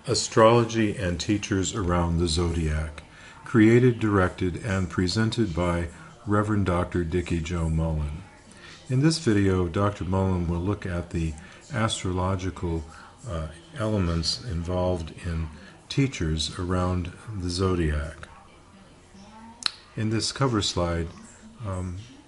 Astrology and Teachers Around the Zodiac, created, directed, and presented by Revered Dr. Dikki Jo Mullen. In this video, Dr. Mullen will look at the astrological elements involved in teachers around the zodiac. In this cover slide,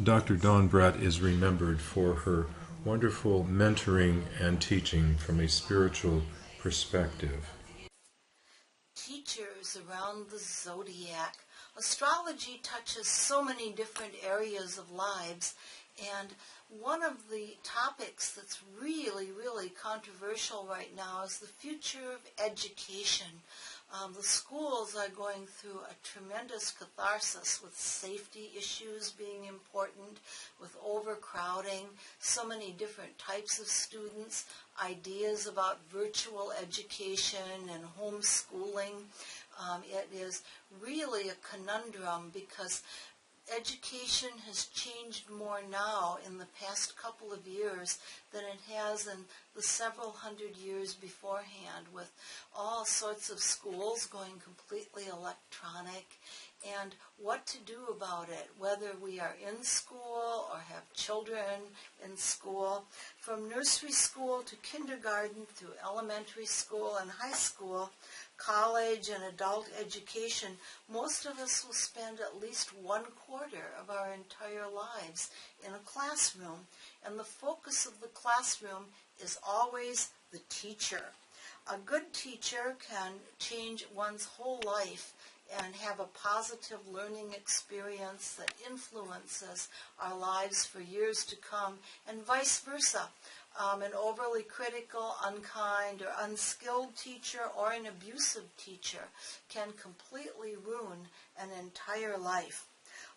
Dr. Dawn Brett is remembered for her wonderful mentoring and teaching from a spiritual perspective. Teachers around the zodiac. Astrology touches so many different areas of lives, and one of the topics that's really controversial right now is the future of education. The schools are going through a tremendous catharsis with safety issues being important, with overcrowding, so many different types of students, ideas about virtual education and homeschooling. It is really a conundrum because education has changed more now in the past couple of years than it has in the several hundred years beforehand, with all sorts of schools going completely electronic, and what to do about it, whether we are in school or have children in school. From nursery school to kindergarten through elementary school and high school, college and adult education, most of us will spend at least 1/4 of our entire lives in a classroom, and the focus of the classroom is always the teacher. A good teacher can change one's whole life and have a positive learning experience that influences our lives for years to come, and vice versa. An overly critical, unkind, or unskilled teacher or an abusive teacher can completely ruin an entire life.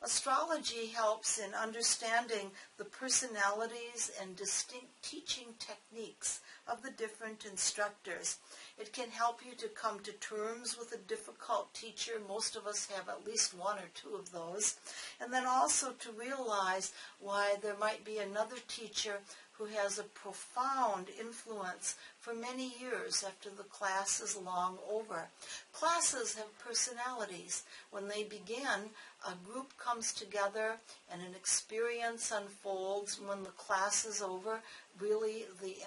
Astrology helps in understanding the personalities and distinct teaching techniques of the different instructors. It can help you to come to terms with a difficult teacher. Most of us have at least one or two of those. And then also to realize why there might be another teacher who has a profound influence for many years after the class is long over. Classes have personalities. When they begin, a group comes together and an experience unfolds. When the class is over, really the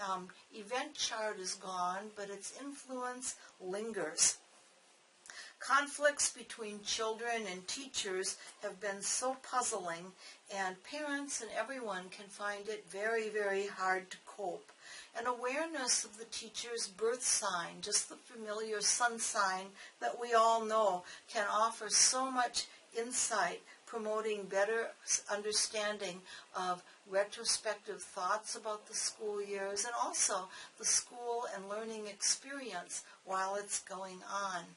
event chart is gone, but its influence lingers. Conflicts between children and teachers have been so puzzling, and parents and everyone can find it very hard to cope. An awareness of the teacher's birth sign, just the familiar sun sign that we all know, can offer so much insight, promoting better understanding of retrospective thoughts about the school years and also the school and learning experience while it's going on.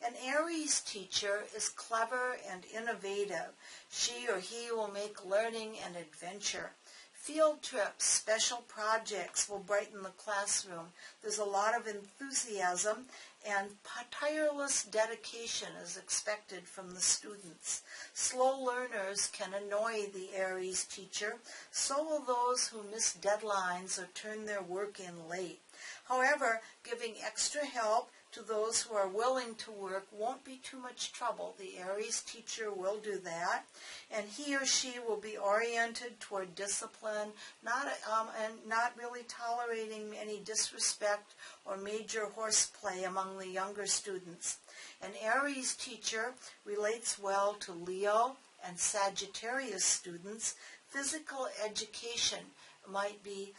An Aries teacher is clever and innovative. She or he will make learning an adventure. Field trips, special projects will brighten the classroom. There's a lot of enthusiasm, and tireless dedication is expected from the students. Slow learners can annoy the Aries teacher. So will those who miss deadlines or turn their work in late. However, giving extra help to those who are willing to work won't be too much trouble. The Aries teacher will do that, and he or she will be oriented toward discipline, and not really tolerating any disrespect or major horseplay among the younger students. An Aries teacher relates well to Leo and Sagittarius students. Physical education might be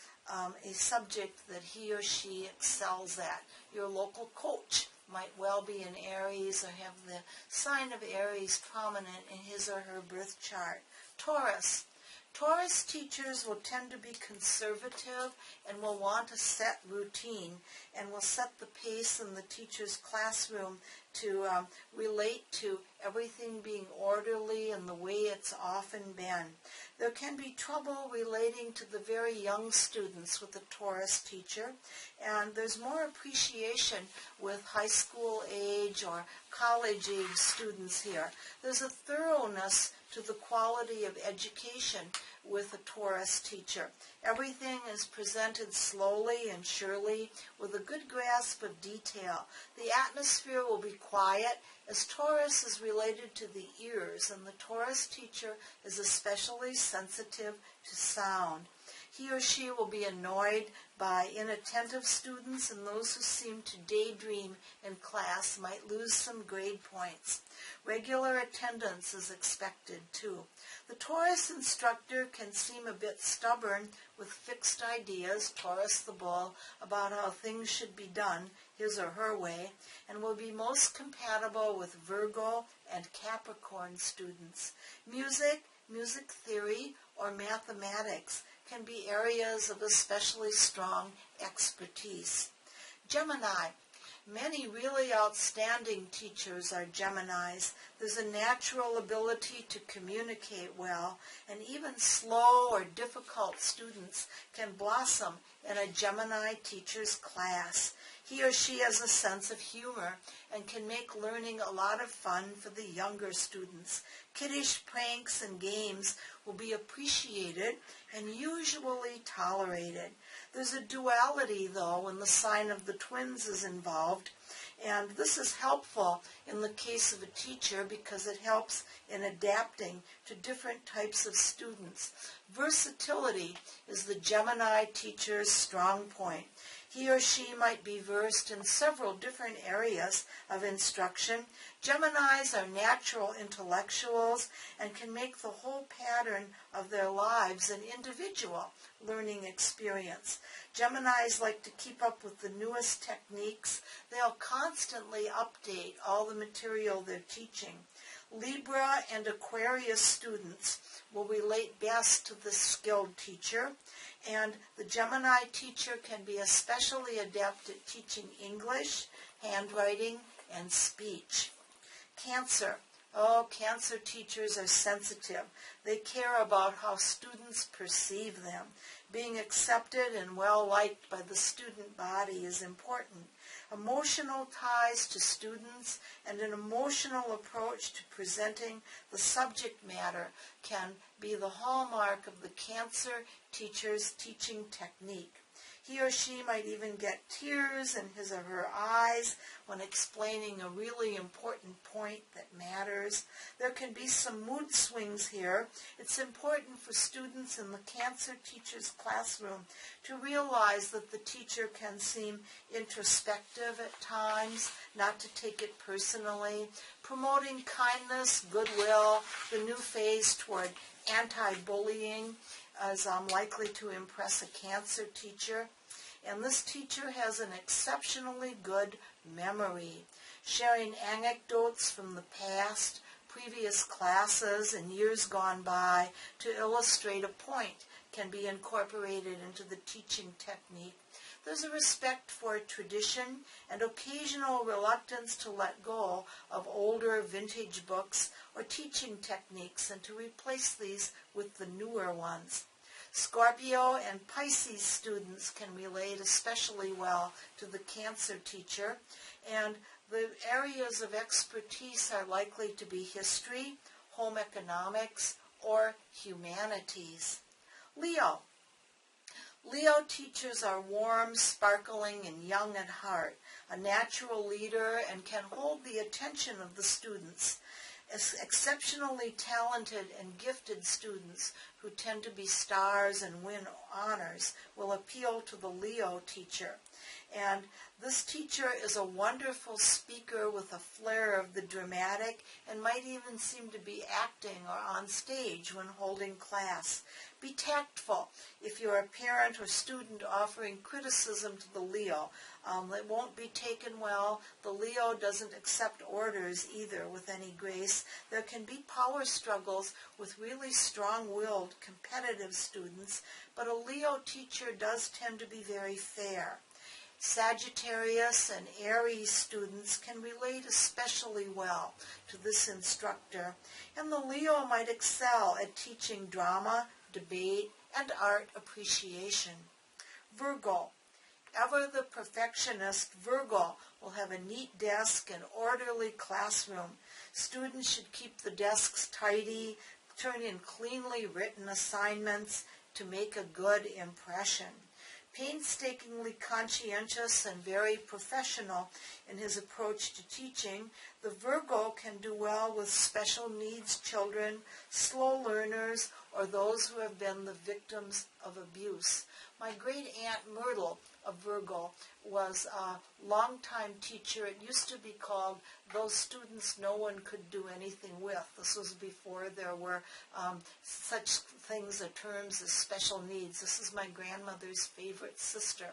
a subject that he or she excels at. Your local coach might well be an Aries or have the sign of Aries prominent in his or her birth chart. Taurus. Taurus teachers will tend to be conservative and will want a set routine and will set the pace in the teacher's classroom to relate to everything being orderly and the way it's often been. There can be trouble relating to the very young students with a Taurus teacher, and there's more appreciation with high school age or college age students here. There's a thoroughness to the quality of education with a Taurus teacher. Everything is presented slowly and surely with a good grasp of detail. The atmosphere will be quiet as Taurus is related to the ears, and the Taurus teacher is especially sensitive to sound. He or she will be annoyed by inattentive students, and those who seem to daydream in class might lose some grade points. Regular attendance is expected, too. The Taurus instructor can seem a bit stubborn with fixed ideas, Taurus the bull, about how things should be done, his or her way, and will be most compatible with Virgo and Capricorn students. Music theory, or mathematics can be areas of especially strong expertise. Gemini. Many really outstanding teachers are Geminis. There's a natural ability to communicate well, and even slow or difficult students can blossom in a Gemini teacher's class. He or she has a sense of humor and can make learning a lot of fun for the younger students. Kiddish pranks and games will be appreciated and usually tolerated. There's a duality, though, when the sign of the twins is involved, and this is helpful in the case of a teacher because it helps in adapting to different types of students. Versatility is the Gemini teacher's strong point. He or she might be versed in several different areas of instruction. Geminis are natural intellectuals and can make the whole pattern of their lives an individual learning experience. Geminis like to keep up with the newest techniques. They'll constantly update all the material they're teaching. Libra and Aquarius students will relate best to the skilled teacher, and the Gemini teacher can be especially adept at teaching English, handwriting, and speech. Cancer. Cancer teachers are sensitive. They care about how students perceive them. Being accepted and well-liked by the student body is important. Emotional ties to students and an emotional approach to presenting the subject matter can be the hallmark of the Cancer teacher's teaching technique. He or she might even get tears in his or her eyes when explaining a really important point that matters. There can be some mood swings here. It's important for students in the Cancer teacher's classroom to realize that the teacher can seem introspective at times, not to take it personally. Promoting kindness, goodwill, the new phase toward anti-bullying is likely to impress a Cancer teacher. And this teacher has an exceptionally good memory. Sharing anecdotes from the past, previous classes, and years gone by to illustrate a point can be incorporated into the teaching technique. There's a respect for tradition and occasional reluctance to let go of older vintage books or teaching techniques and to replace these with the newer ones. Scorpio and Pisces students can relate especially well to the Cancer teacher, and the areas of expertise are likely to be history, home economics, or humanities. Leo. Leo teachers are warm, sparkling, and young at heart, a natural leader, and can hold the attention of the students. Exceptionally talented and gifted students who tend to be stars and win honors will appeal to the Leo teacher. And this teacher is a wonderful speaker with a flair of the dramatic and might even seem to be acting or on stage when holding class. Be tactful if you're a parent or student offering criticism to the Leo. It won't be taken well. The Leo doesn't accept orders either with any grace. There can be power struggles with really strong-willed, competitive students, but a Leo teacher does tend to be very fair. Sagittarius and Aries students can relate especially well to this instructor, and the Leo might excel at teaching drama, debate, and art appreciation. Virgo. Ever the perfectionist, Virgo will have a neat desk and orderly classroom. Students should keep the desks tidy, turn in cleanly written assignments to make a good impression. Painstakingly conscientious and very professional in his approach to teaching, the Virgo can do well with special needs children, slow learners, or those who have been the victims of abuse. My great aunt Myrtle, a Virgo, was a longtime teacher. It used to be called those students no one could do anything with. This was before there were such things or terms as special needs. This is my grandmother's favorite sister,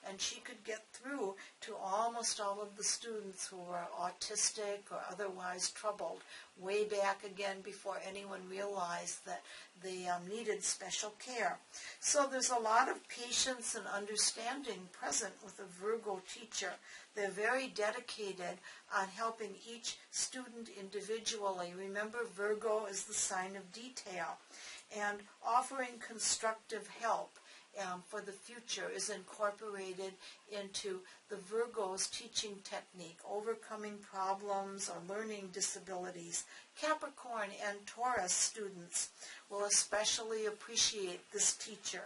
and she could get through to almost all of the students who were autistic or otherwise troubled way back again before anyone realized that they needed special care. So there's a lot of patience and understanding present with a Virgo teacher. They're very dedicated on helping each student individually. Remember, Virgo is the sign of detail, and offering constructive help for the future is incorporated into the Virgo's teaching technique, overcoming problems or learning disabilities. Capricorn and Taurus students will especially appreciate this teacher.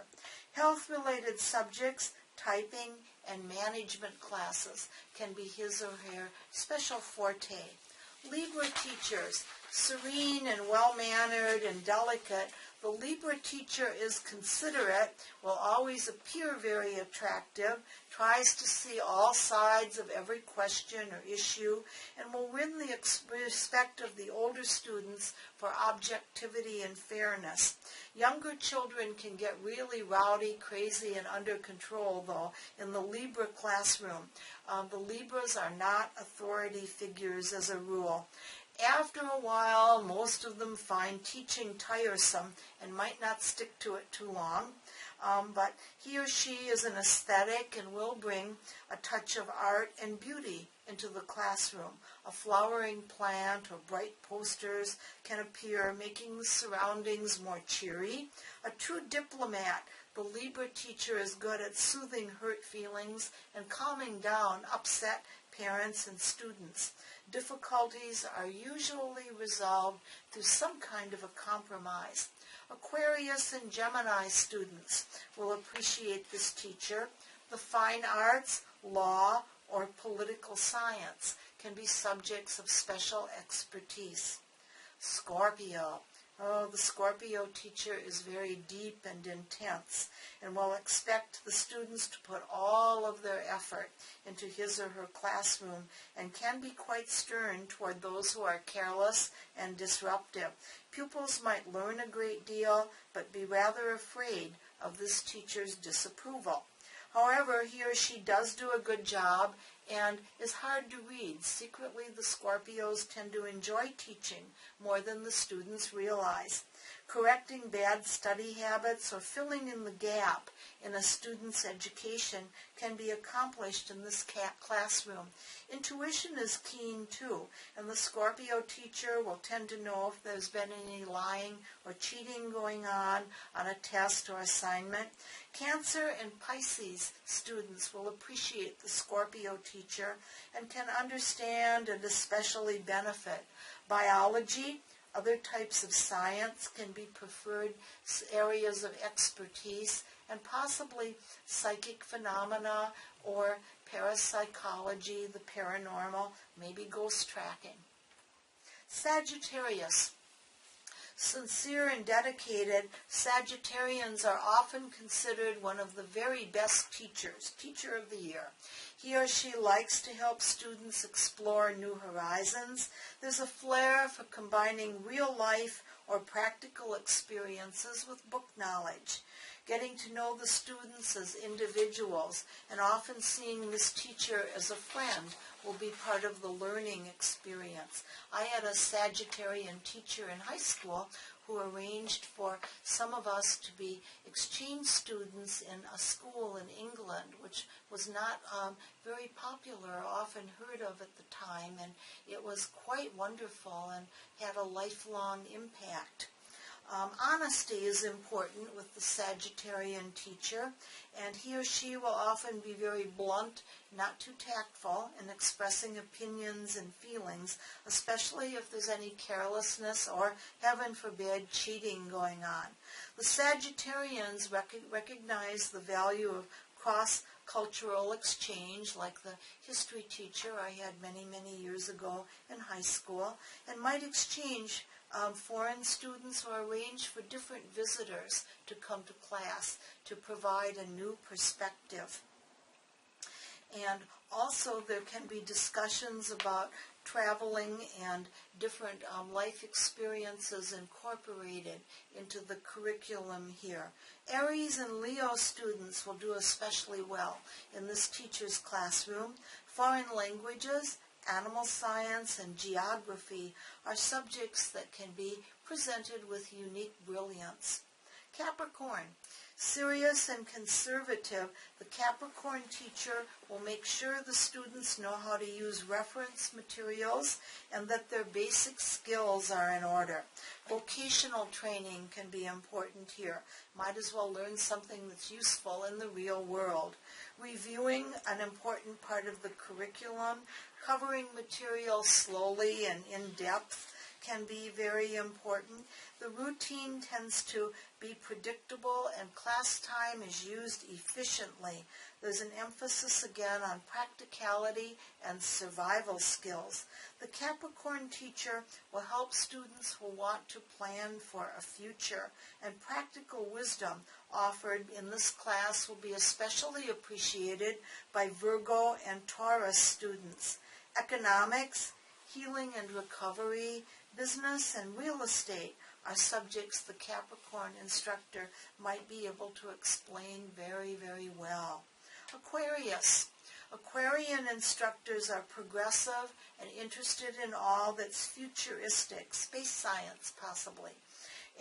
Health-related subjects, typing, and management classes can be his or her special forte. Libra teachers, serene and well-mannered and delicate, the Libra teacher is considerate, will always appear very attractive, tries to see all sides of every question or issue, and will win the respect of the older students for objectivity and fairness. Younger children can get really rowdy, crazy, and under control, though, in the Libra classroom. The Libras are not authority figures as a rule. After a while, most of them find teaching tiresome and might not stick to it too long, but he or she is an aesthetic and will bring a touch of art and beauty into the classroom. A flowering plant or bright posters can appear, making the surroundings more cheery. A true diplomat, the Libra teacher is good at soothing hurt feelings and calming down upset parents and students. Difficulties are usually resolved through some kind of a compromise. Aquarius and Gemini students will appreciate this teacher. The fine arts, law, or political science can be subjects of special expertise. Scorpio. Oh, the Scorpio teacher is very deep and intense and will expect the students to put all of their effort into his or her classroom and can be quite stern toward those who are careless and disruptive. Pupils might learn a great deal but be rather afraid of this teacher's disapproval. However, he or she does do a good job and is hard to read. Secretly, the Scorpios tend to enjoy teaching more than the students realize. Correcting bad study habits or filling in the gap in a student's education can be accomplished in this classroom. Intuition is keen too, and the Scorpio teacher will tend to know if there's been any lying or cheating going on a test or assignment. Cancer and Pisces students will appreciate the Scorpio teacher and can understand and especially benefit. Biology, other types of science can be preferred areas of expertise, and possibly psychic phenomena or parapsychology, the paranormal, maybe ghost tracking. Sagittarius. Sincere and dedicated, Sagittarians are often considered one of the very best teachers, teacher of the year. He or she likes to help students explore new horizons. There's a flair for combining real life or practical experiences with book knowledge. Getting to know the students as individuals and often seeing this teacher as a friend will be part of the learning experience. I had a Sagittarian teacher in high school who arranged for some of us to be exchange students in a school in England, which was not very popular or often heard of at the time, and it was quite wonderful and had a lifelong impact. Honesty is important with the Sagittarian teacher, and he or she will often be very blunt, not too tactful in expressing opinions and feelings, especially if there's any carelessness or, heaven forbid, cheating going on. The Sagittarians recognize the value of cross-cultural exchange, like the history teacher I had many, many years ago in high school, and might exchange foreign students or arrange for different visitors to come to class to provide a new perspective. And also there can be discussions about traveling and different life experiences incorporated into the curriculum here. Aries and Leo students will do especially well in this teacher's classroom. Foreign languages, animal science, and geography are subjects that can be presented with unique brilliance. Capricorn. Serious and conservative, the Capricorn teacher will make sure the students know how to use reference materials and that their basic skills are in order. Vocational training can be important here. Might as well learn something that's useful in the real world. Reviewing an important part of the curriculum, covering material slowly and in depth can be very important. The routine tends to be predictable and class time is used efficiently. There's an emphasis again on practicality and survival skills. The Capricorn teacher will help students who want to plan for a future, and practical wisdom offered in this class will be especially appreciated by Virgo and Taurus students. Economics, healing and recovery, business, and real estate are subjects the Capricorn instructor might be able to explain very, very well. Aquarius. Aquarian instructors are progressive and interested in all that's futuristic, space science possibly.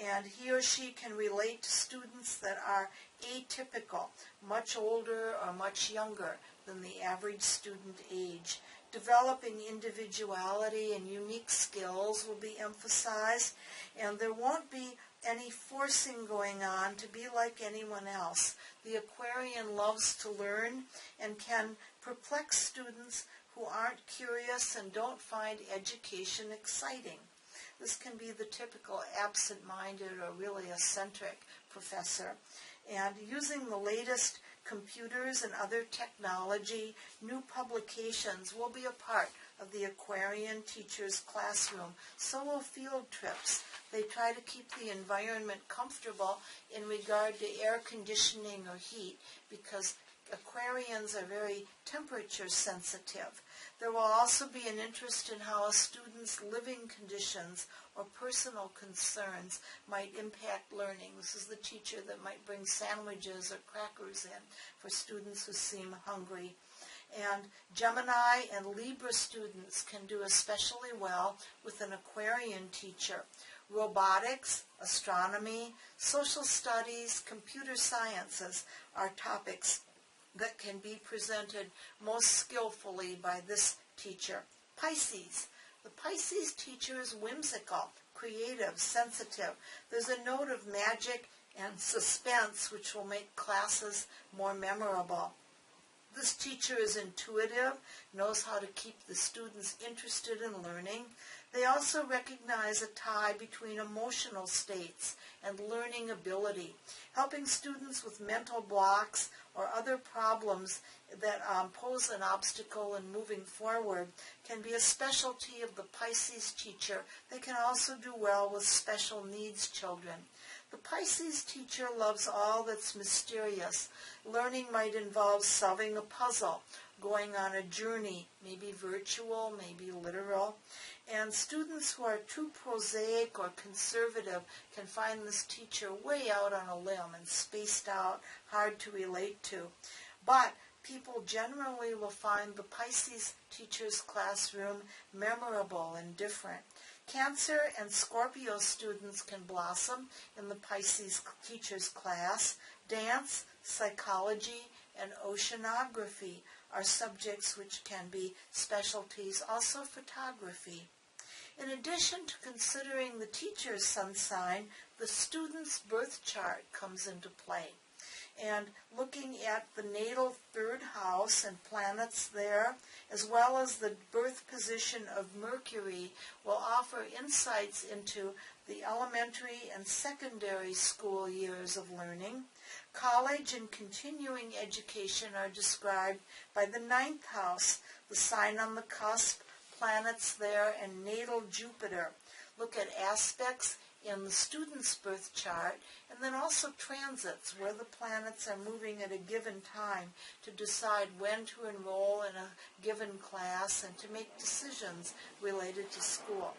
And he or she can relate to students that are atypical, much older or much younger than the average student age. Developing individuality and unique skills will be emphasized, and there won't be any forcing going on to be like anyone else. The Aquarian loves to learn and can perplex students who aren't curious and don't find education exciting. This can be the typical absent-minded or really eccentric professor. And using the latest computers and other technology, new publications will be a part of the Aquarian teacher's classroom. So will field trips. They try to keep the environment comfortable in regard to air conditioning or heat because Aquarians are very temperature sensitive. There will also be an interest in how a student's living conditions or personal concerns might impact learning. This is the teacher that might bring sandwiches or crackers in for students who seem hungry. And Gemini and Libra students can do especially well with an Aquarian teacher. Robotics, astronomy, social studies, computer sciences are topics that can be presented most skillfully by this teacher. Pisces. The Pisces teacher is whimsical, creative, sensitive. There's a note of magic and suspense which will make classes more memorable. This teacher is intuitive, knows how to keep the students interested in learning. They also recognize a tie between emotional states and learning ability. Helping students with mental blocks or other problems that pose an obstacle in moving forward can be a specialty of the Pisces teacher. They can also do well with special needs children. The Pisces teacher loves all that's mysterious. Learning might involve solving a puzzle, going on a journey, maybe virtual, maybe literal. And students who are too prosaic or conservative can find this teacher way out on a limb and spaced out, hard to relate to. But people generally will find the Pisces teacher's classroom memorable and different. Cancer and Scorpio students can blossom in the Pisces teacher's class. Dance, psychology, and oceanography are subjects which can be specialties, also photography. In addition to considering the teacher's sun sign, the student's birth chart comes into play. And looking at the natal third house and planets there, as well as the birth position of Mercury, will offer insights into the elementary and secondary school years of learning. College and continuing education are described by the ninth house, the sign on the cusp, planets there, and natal Jupiter. Look at aspects in the student's birth chart, and then also transits, where the planets are moving at a given time to decide when to enroll in a given class and to make decisions related to school.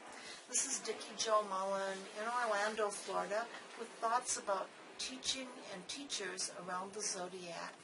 This is Dikki Jo Mullen in Orlando, Florida, with thoughts about teaching and teachers around the zodiac.